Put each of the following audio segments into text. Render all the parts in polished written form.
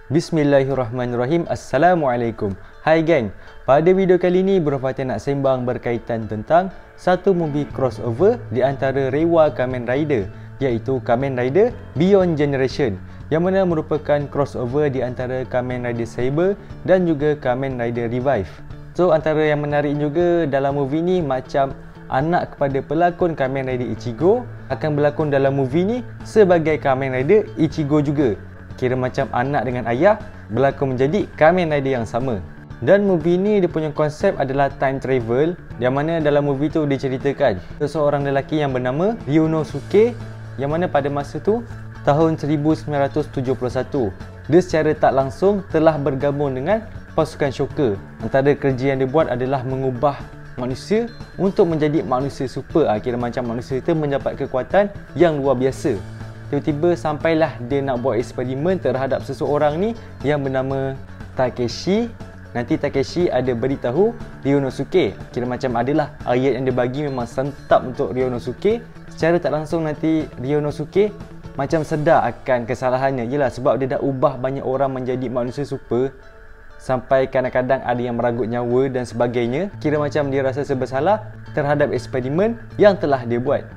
Bismillahirrahmanirrahim. Assalamualaikum. Hai geng, pada video kali ni Bro Fatih nak sembang berkaitan tentang satu movie crossover di antara rewa Kamen Rider, iaitu Kamen Rider Beyond Generation, yang mana merupakan crossover di antara Kamen Rider Saber dan juga Kamen Rider Revive. So antara yang menarik juga dalam movie ni, macam anak kepada pelakon Kamen Rider Ichigo akan berlakon dalam movie ni sebagai Kamen Rider Ichigo juga. Kira macam anak dengan ayah berlakon menjadi Kamen Rider yang sama. Dan movie ni dia punya konsep adalah time travel, yang mana dalam movie tu diceritakan seseorang lelaki yang bernama Ryonosuke, yang mana pada masa tu tahun 1971 dia secara tak langsung telah bergabung dengan pasukan Shocker. Antara kerja yang dia buat adalah mengubah manusia untuk menjadi manusia super. Kira macam manusia itu mendapat kekuatan yang luar biasa. Tiba-tiba sampailah dia nak buat eksperimen terhadap seseorang ni yang bernama Takeshi. Nanti Takeshi ada beritahu Ryonosuke, kira macam adalah ayat yang dia bagi memang sentap untuk Ryonosuke. Secara tak langsung nanti Ryonosuke macam sedar akan kesalahannya. Yelah, sebab dia dah ubah banyak orang menjadi manusia super, sampai kadang-kadang ada yang meragut nyawa dan sebagainya. Kira macam dia rasa bersalah terhadap eksperimen yang telah dia buat.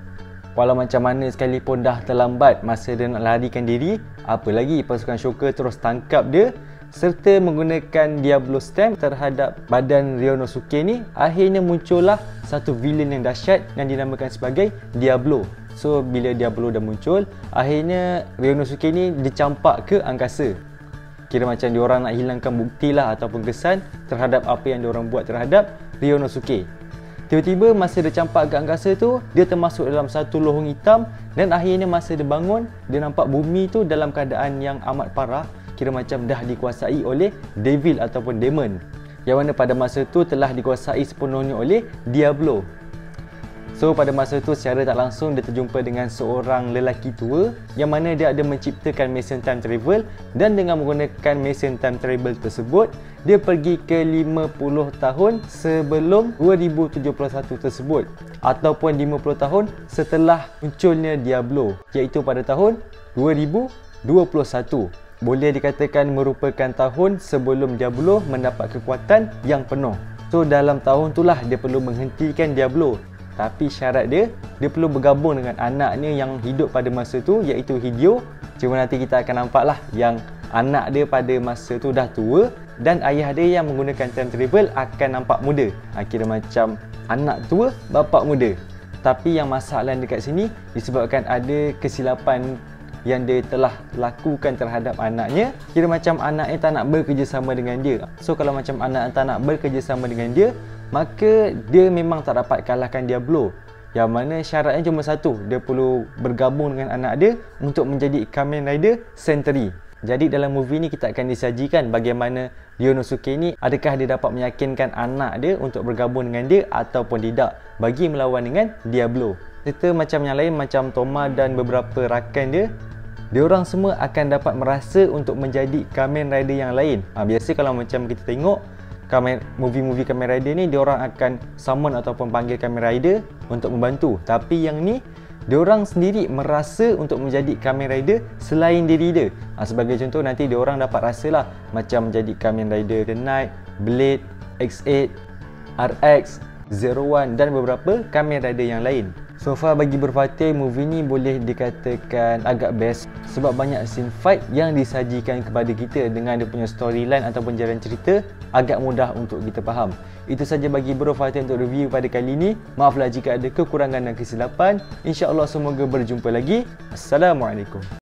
Walau macam mana sekalipun dah terlambat masa dia nak larikan diri, apa lagi pasukan Shocker terus tangkap dia serta menggunakan Diablo Stamp terhadap badan Ryonosuke ni. Akhirnya muncullah satu villain yang dahsyat yang dinamakan sebagai Diablo. So bila Diablo dah muncul, akhirnya Ryonosuke ni dicampak ke angkasa. Kira macam diorang nak hilangkan bukti lah ataupun kesan terhadap apa yang diorang buat terhadap Ryonosuke. Tiba-tiba masa dia campak ke angkasa tu, dia termasuk dalam satu lorong hitam, dan akhirnya masa dia bangun, dia nampak bumi tu dalam keadaan yang amat parah. Kira macam dah dikuasai oleh devil ataupun demon, yang mana pada masa tu telah dikuasai sepenuhnya oleh Diablo. So pada masa tu secara tak langsung dia terjumpa dengan seorang lelaki tua, yang mana dia ada menciptakan mesin time travel, dan dengan menggunakan mesin time travel tersebut dia pergi ke 50 tahun sebelum 2071 tersebut, ataupun 50 tahun setelah munculnya Diablo, iaitu pada tahun 2021. Boleh dikatakan merupakan tahun sebelum Diablo mendapat kekuatan yang penuh. So dalam tahun itulah dia perlu menghentikan Diablo. Tapi syarat dia perlu bergabung dengan anaknya yang hidup pada masa tu, iaitu Hideo. Cuma nanti kita akan nampaklah yang anak dia pada masa tu dah tua, dan ayah dia yang menggunakan time travel akan nampak muda. Kira macam anak tua, bapa muda. Tapi yang masalah dekat sini disebabkan ada kesilapan yang dia telah lakukan terhadap anaknya. Kira macam anaknya tak nak bekerjasama dengan dia. So kalau macam anak tak nak bekerjasama dengan dia, maka dia memang tak dapat kalahkan Diablo, yang mana syaratnya cuma satu, dia perlu bergabung dengan anak dia untuk menjadi Kamen Rider Century. Jadi dalam movie ni kita akan disajikan bagaimana Ryonosuke ni, adakah dia dapat meyakinkan anak dia untuk bergabung dengan dia ataupun tidak bagi melawan dengan Diablo. Serta macam yang lain, macam Toma dan beberapa rakan dia, diorang semua akan dapat merasa untuk menjadi Kamen Rider yang lain. Biasa kalau macam kita tengok movie-movie Kamen Rider ni, diorang akan summon ataupun panggil Kamen Rider untuk membantu. Tapi yang ni, diorang sendiri merasa untuk menjadi Kamen Rider selain diri dia. Sebagai contoh, nanti diorang dapat rasalah macam menjadi Kamen Rider The Knight, Blade, X8, RX, Zero One dan beberapa Kamen Rider yang lain. So far bagi Bro Fatih, movie ni boleh dikatakan agak best sebab banyak scene fight yang disajikan kepada kita dengan dia punya storyline ataupun jalan cerita agak mudah untuk kita faham. Itu saja bagi Bro Fatih untuk review pada kali ini. Maaflah jika ada kekurangan dan kesilapan. InsyaAllah semoga berjumpa lagi. Assalamualaikum.